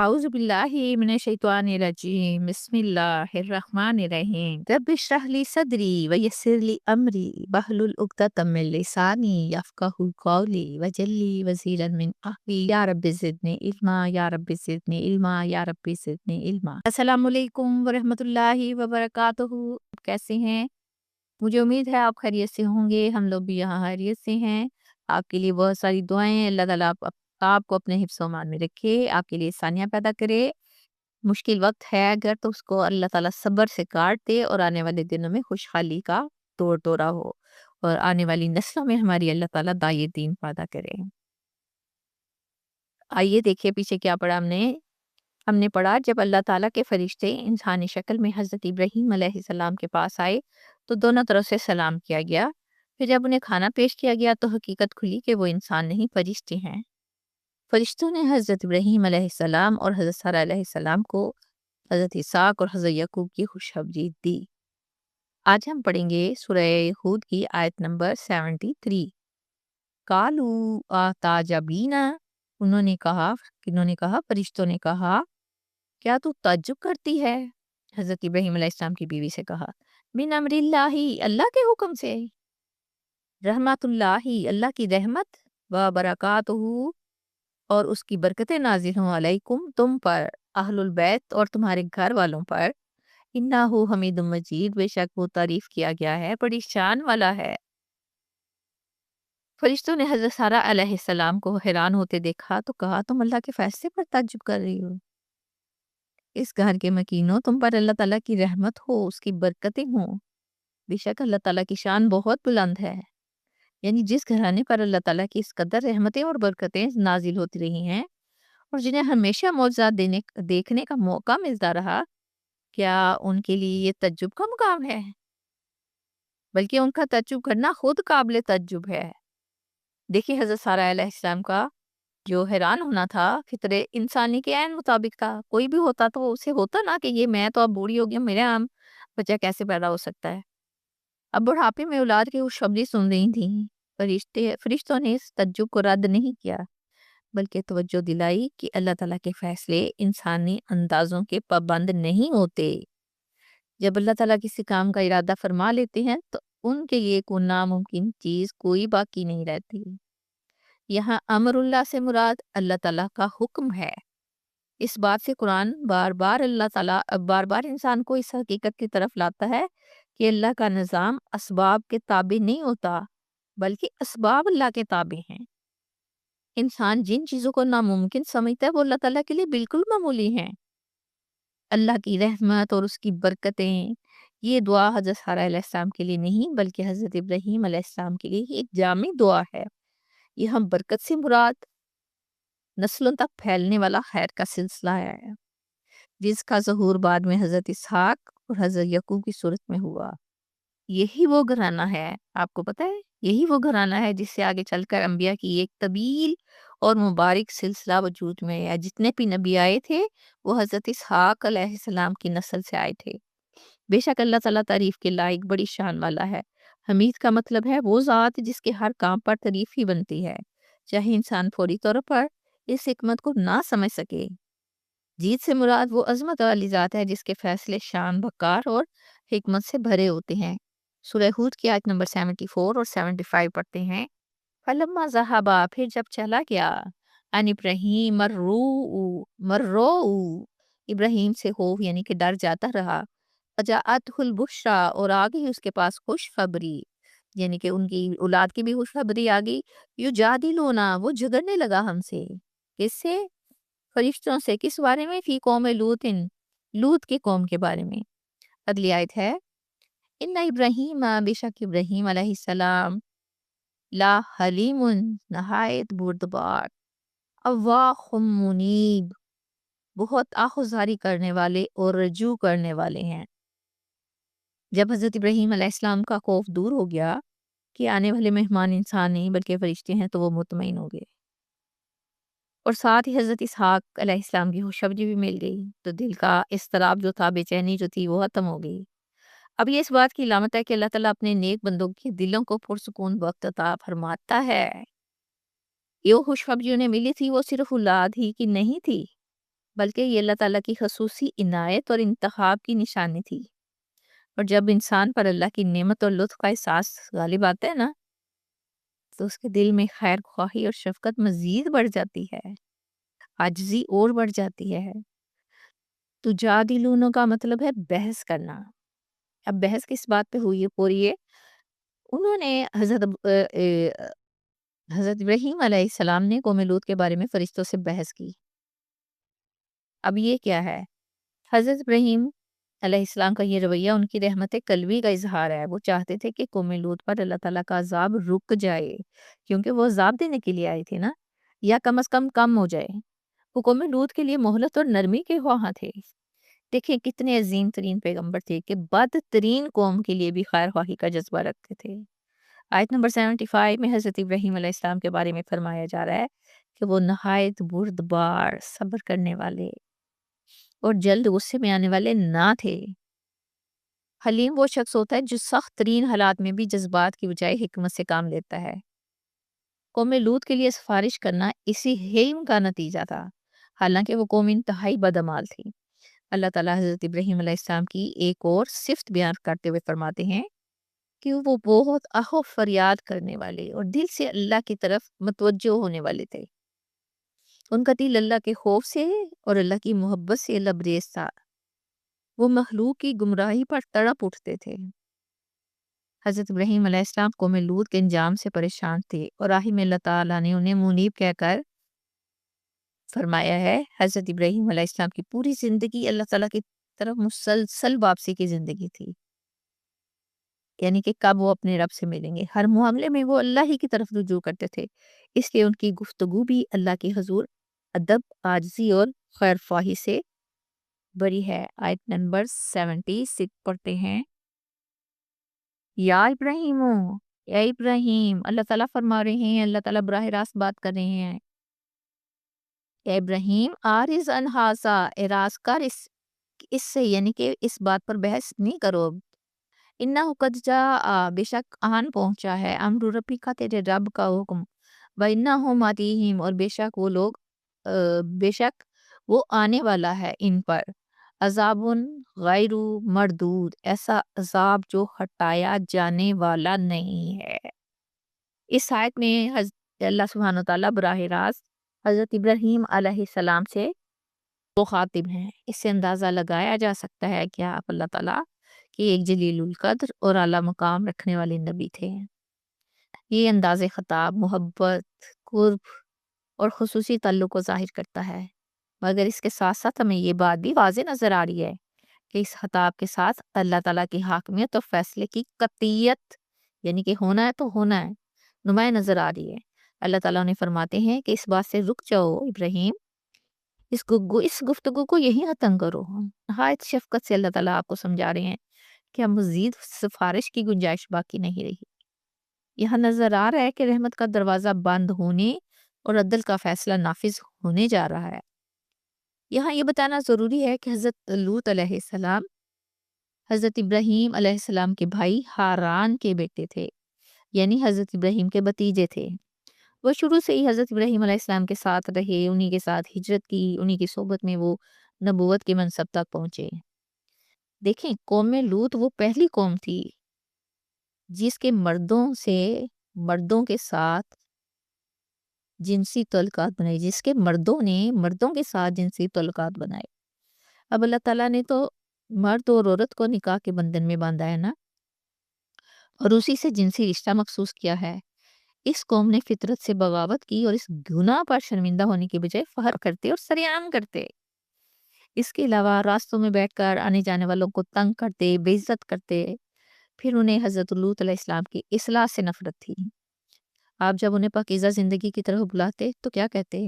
أعوذ بالله من الشيطان الرجيم بسم الله الرحمن الرحيم رب اشرح لي صدري ويسر لي أمري واحلل عقدة من لساني يفقهوا قولي واجعل لي وزيرا من أهلي يا رب زدني علما يا رب زدني علما يا رب زدنی علما۔ السلام علیکم ورحمۃ اللہ وبرکاتہ۔ کیسے ہیں؟ مجھے امید ہے آپ خیریت سے ہوں گے، ہم لوگ بھی یہاں خیریت سے ہیں۔ آپ کے لیے بہت ساری دعائیں، اللہ تعالیٰ آپ کو اپنے حفظ و امان میں رکھے، آپ کے لیے آسانیاں پیدا کرے۔ مشکل وقت ہے اگر تو اس کو اللہ تعالیٰ صبر سے کاٹ دے اور آنے والے دنوں میں خوشحالی کا دور دورہ ہو، اور آنے والی نسلوں میں ہماری اللہ تعالیٰ دائیں دین پیدا کرے۔ آئیے دیکھیے پیچھے کیا پڑھا ہم نے پڑھا جب اللہ تعالیٰ کے فرشتے انسانی شکل میں حضرت ابراہیم علیہ السلام کے پاس آئے تو دونوں طرف سے سلام کیا گیا۔ پھر جب انہیں کھانا پیش کیا گیا تو حقیقت کھلی کہ وہ انسان نہیں، فرشتے ہیں۔ فرشتوں نے حضرت ابراہیم علیہ السلام اور حضرت سارہ علیہ السلام کو حضرت اسحاق اور حضرت یعقوب کی خوشخبری دی۔ آج ہم پڑھیں گے سورہ ہود کی آیت نمبر 73۔ قالو آتعجبین، انہوں نے کہا فرشتوں نے کہا کیا تو تعجب کرتی ہے؟ حضرت ابراہیم علیہ السلام کی بیوی سے کہا من امر اللہ، اللہ کے حکم سے، رحمت اللہ، اللہ کی رحمت، و برکاتہ، اور اس کی برکتیں نازل ہوں علیکم، تم پر، اہل البیت، اور تمہارے گھر والوں پر، انہ حمید مجید، بے شک وہ تعریف کیا گیا ہے، بڑی شان والا ہے۔ فرشتوں نے حضرت سارہ علیہ السلام کو حیران ہوتے دیکھا تو کہا تم اللہ کے فیصلے پر تعجب کر رہی ہو؟ اس گھر کے مکینوں، تم پر اللہ تعالیٰ کی رحمت ہو، اس کی برکتیں ہوں۔ بے شک اللہ تعالیٰ کی شان بہت بلند ہے، یعنی جس گھرانے پر اللہ تعالیٰ کی اس قدر رحمتیں اور برکتیں نازل ہوتی رہی ہیں اور جنہیں ہمیشہ معجزات دیکھنے کا موقع ملتا رہا، کیا ان کے لیے یہ تعجب کا مقام ہے؟ بلکہ ان کا تعجب کرنا خود قابل تعجب ہے۔ دیکھیے حضرت سارہ علیہ السلام کا جو حیران ہونا تھا فطرے انسانی کے عین مطابق تھا۔ کوئی بھی ہوتا تو اسے ہوتا نا کہ یہ میں تو اب بوڑھی ہو گیا، میرے عام بچہ کیسے پیدا ہو سکتا ہے۔ اب بڑھاپے میں اولاد کی خوشخبری سن رہی تھیں، فرشتوں نے اس تعجب کو رد نہیں کیا، بلکہ توجہ دلائی کہ اللہ تعالیٰ کے فیصلے انسانی اندازوں کے پابند نہیں ہوتے۔ جب اللہ تعالیٰ کسی کام کا ارادہ فرما لیتے ہیں تو ان کے لیے کوئی ناممکن چیز کوئی باقی نہیں رہتی۔ یہاں امر اللہ سے مراد اللہ تعالیٰ کا حکم ہے۔ اس بات سے قرآن بار بار انسان کو اس حقیقت کی طرف لاتا ہے کہ اللہ کا نظام اسباب کے تابع نہیں ہوتا، بلکہ اسباب اللہ کے تابع ہیں۔ انسان جن چیزوں کو ناممکن سمجھتا ہے وہ اللہ تعالیٰ کے لیے بالکل معمولی ہیں۔ اللہ کی رحمت اور اس کی برکتیں، یہ دعا حضرت سارہ علیہ السلام کے لیے نہیں بلکہ حضرت ابراہیم علیہ السلام کے لیے ایک جامع دعا ہے۔ یہ ہم برکت سے مراد نسلوں تک پھیلنے والا خیر کا سلسلہ ہے، جس کا ظہور بعد میں حضرت اسحاق اور حضرت یعقوب کی صورت میں ہوا۔ یہی وہ گھرانہ ہے، آپ کو پتہ ہے، یہی وہ گھرانہ ہے جس سے آگے چل کر انبیاء کی ایک طویل اور مبارک سلسلہ وجود میں ہے۔ جتنے بھی نبی آئے تھے وہ حضرت اسحاق علیہ السلام کی نسل سے آئے تھے۔ بے شک اللہ تعالیٰ تعریف کے لائق بڑی شان والا ہے۔ حمید کا مطلب ہے وہ ذات جس کے ہر کام پر تعریف ہی بنتی ہے، چاہے انسان فوری طور پر اس حکمت کو نہ سمجھ سکے۔ جیت سے مراد وہ عظمت والی ذات ہے جس کے فیصلے شان، بکار اور حکمت سے بھرے ہوتے ہیں۔ سورہ ہود کی آیت نمبر 74 اور 75 پڑھتے ہیں فَلَمَّا ذَهَبَ، پھر جب چلا گیا، ان ابراہیم مرو ابراہیم سے خوف یعنی کہ ڈر جاتا رہا، فَجَاءَتْهُ الْبُشْرَىٰ، اور آ گئی اس کے پاس خوشخبری، یعنی کہ ان کی اولاد کی بھی خوشخبری آ گئی۔ یجادلونا، وہ جھگڑنے لگا ہم سے، کس سے؟ فرشتوں سے، کس بارے میں؟ فی قوم لوط کے قوم کے بارے میں۔ اگلی آیت ہے ان ابراہیم، بے شک ابراہیم علیہ السلام، لا حلیم، نہایت بردبار، اواہ منیب، بہت آہوزاری کرنے والے اور رجوع کرنے والے ہیں۔ جب حضرت ابراہیم علیہ السلام کا خوف دور ہو گیا کہ آنے والے مہمان انسان نہیں بلکہ فرشتے ہیں تو وہ مطمئن ہو گئے، اور ساتھ ہی حضرت اسحاق علیہ السلام کی خوشخبری بھی مل گئی، تو دل کا اضطراب جو تھا، بے چینی جو تھی، وہ ختم ہو گئی۔ اب یہ اس بات کی علامت ہے کہ اللہ تعالیٰ اپنے نیک بندوں کے دلوں کو پرسکون وقت عطا فرماتا ہے۔ یہ خوشخبری انہیں ملی تھی وہ صرف اولاد ہی کی نہیں تھی، بلکہ یہ اللہ تعالیٰ کی خصوصی عنایت اور انتخاب کی نشانی تھی۔ اور جب انسان پر اللہ کی نعمت اور لطف کا احساس غالب آتا ہے نا، تو اس کے دل میں خیر خواہی اور شفقت مزید بڑھ جاتی ہے، عاجزی اور بڑھ جاتی ہے۔ تو جادلونوں کا مطلب ہے بحث کرنا۔ اب بحث کس بات پہ ہوئی ہے پوری ہے؟ انہوں نے حضرت ابراہیم علیہ السلام نے قوم لوط کے بارے میں فرشتوں سے بحث کی۔ اب یہ کیا ہے؟ حضرت ابراہیم علیہ السلام کا یہ رویہ ان کی رحمت قلبی کا اظہار ہے۔ وہ چاہتے تھے کہ قوم لوط پر اللہ تعالیٰ کا عذاب رک جائے، کیونکہ وہ عذاب دینے کے لیے آئے تھے نا، یا کم از کم کم ہو جائے۔ وہ قوم لوط کے لیے مہلت اور نرمی کے خواہاں تھے۔ دیکھیں کتنے عظیم ترین پیغمبر تھے کہ بدترین قوم کے لیے بھی خیر خواہی کا جذبہ رکھتے تھے۔ آیت نمبر 75 میں حضرت ابراہیم علیہ السلام کے بارے میں فرمایا جا رہا ہے کہ وہ نہایت بردبار، صبر کرنے والے اور جلد غصے میں آنے والے نہ تھے۔ حلیم وہ شخص ہوتا ہے جو سخت ترین حالات میں بھی جذبات کی بجائے حکمت سے کام لیتا ہے۔ قوم لوط کے لیے سفارش کرنا اسی حلم کا نتیجہ تھا، حالانکہ وہ قوم انتہائی بدعمال تھی۔ اللہ تعالیٰ حضرت ابراہیم علیہ السلام کی ایک اور صفت بیان کرتے ہوئے فرماتے ہیں کہ وہ بہت آہ و فریاد کرنے والے اور دل سے اللہ کی طرف متوجہ ہونے والے تھے۔ ان کا دل اللہ کے خوف سے اور اللہ کی محبت سے لبریز تھا۔ وہ مخلوق کی گمراہی پر تڑپ اٹھتے تھے۔ حضرت ابراہیم علیہ السلام قوم لوط کے انجام سے پریشان تھے، اور آخر میں اللہ تعالیٰ نے انہیں منیب کہہ کر فرمایا ہے۔ حضرت ابراہیم علیہ السلام کی پوری زندگی اللہ تعالیٰ کی طرف مسلسل واپسی کی زندگی تھی، یعنی کہ کب وہ اپنے رب سے ملیں گے۔ ہر معاملے میں وہ اللہ ہی کی طرف رجوع کرتے تھے، اس لیے ان کی گفتگو بھی اللہ کی حضور ادب، عاجزی اور خیر خواہی سے بری ہے۔ آیت نمبر 76 پڑھتے ہیں، یا ابراہیم، اے ابراہیم، اللہ تعالیٰ فرما رہے ہیں، اللہ تعالیٰ براہ راست بات کر رہے ہیں، اے ابراہیم آرز انہاسا، اعراض کر اس سے، یعنی کہ اس بات پر بحث نہیں کرو۔ انہو قد جاء، بے شک آن پہنچا ہے، امر ربی کا، تیرے رب کا حکم، وَإِنَّهُمْ آتِيهِمْ، اور بے شک وہ لوگ بے شک وہ آنے والا ہے ان پر، عذاب غیر مردود، ایسا عذاب جو ہٹایا جانے والا نہیں ہے۔ اس آیت میں اللہ سبحانہ وتعالیٰ براہ راست حضرت ابراہیم علیہ السلام سے مخاطب ہیں۔ اس سے اندازہ لگایا جا سکتا ہے کہ آپ اللہ تعالیٰ کہ ایک جلیل القدر اور اعلیٰ مقام رکھنے والے نبی تھے۔ یہ انداز خطاب محبت، قرب اور خصوصی تعلق کو ظاہر کرتا ہے، مگر اس کے ساتھ ساتھ ہمیں یہ بات بھی واضح نظر آ رہی ہے کہ اس خطاب کے ساتھ اللہ تعالیٰ کی حاکمیت اور فیصلے کی قطعیت، یعنی کہ ہونا ہے تو ہونا ہے، نمایاں نظر آ رہی ہے۔ اللہ تعالیٰ نے فرماتے ہیں کہ اس بات سے رک جاؤ ابراہیم، اس گفتگو کو یہی ختم کرو۔ نہایت شفقت سے اللہ تعالیٰ آپ کو سمجھا رہے ہیں کہ اب مزید سفارش کی گنجائش باقی نہیں رہی۔ یہاں نظر آ رہا ہے کہ رحمت کا دروازہ بند ہونے اور عدل کا فیصلہ نافذ ہونے جا رہا ہے۔ یہاں یہ بتانا ضروری ہے کہ حضرت لوط علیہ السلام حضرت ابراہیم علیہ السلام کے بھائی ہاران کے بیٹے تھے، یعنی حضرت ابراہیم کے بھتیجے تھے۔ وہ شروع سے ہی حضرت ابراہیم علیہ السلام کے ساتھ رہے، انہی کے ساتھ ہجرت کی، انہی کی صحبت میں وہ نبوت کے منصب تک پہنچے۔ دیکھیں قوم لوط وہ پہلی قوم تھی جس کے مردوں کے ساتھ جنسی تعلقات بنائے، جس کے مردوں نے مردوں کے ساتھ جنسی تعلقات بنائے۔ اب اللہ تعالیٰ نے تو مرد اور عورت کو نکاح کے بندھن میں باندھا ہے نا، اور اسی سے جنسی رشتہ مخصوص کیا ہے۔ اس قوم نے فطرت سے بغاوت کی اور اس گناہ پر شرمندہ ہونے کے بجائے فخر کرتے اور سریعان کرتے۔ اس کے علاوہ راستوں میں بیٹھ کر آنے جانے والوں کو تنگ کرتے، بے عزت کرتے۔ پھر انہیں حضرت لوط علیہ السلام کی اصلاح سے نفرت تھی۔ آپ جب انہیں پاکیزہ زندگی کی طرف بلاتے تو کیا کہتے؟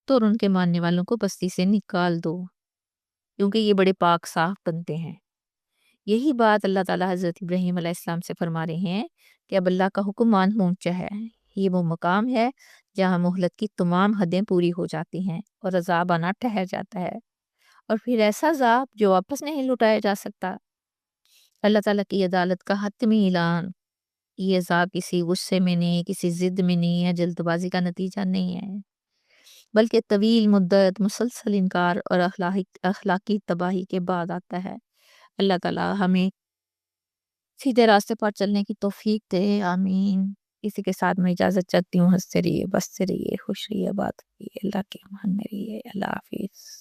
تو ان کے ماننے والوں کو بستی سے نکال دو، کیونکہ یہ بڑے پاک صاف بنتے ہیں۔ یہی بات اللہ تعالیٰ حضرت ابراہیم علیہ السلام سے فرما رہے ہیں کہ اب اللہ کا حکم مان پہنچا ہے۔ یہ وہ مقام ہے جہاں مہلت کی تمام حدیں پوری ہو جاتی ہیں اور عذاب آنا ٹھہر جاتا ہے، اور پھر ایسا عذاب جو واپس نہیں لوٹایا جا سکتا۔ اللہ تعالیٰ کی عدالت کا حتمی اعلان۔ یہ عذاب کسی غصے میں نہیں، کسی ضد میں نہیں ہے، جلد بازی کا نتیجہ نہیں ہے۔ بلکہ طویل مدت مسلسل انکار اور اخلاقی تباہی کے بعد آتا ہے۔ اللہ تعالیٰ ہمیں سیدھے راستے پر چلنے کی توفیق دے، آمین۔ اسی کے ساتھ میں اجازت چاہتی ہوں، ہنستے رہیے، بستے رہیے، خوش رہیے، بات رہیے، اللہ کے امان میں رہیے، اللہ حافظ۔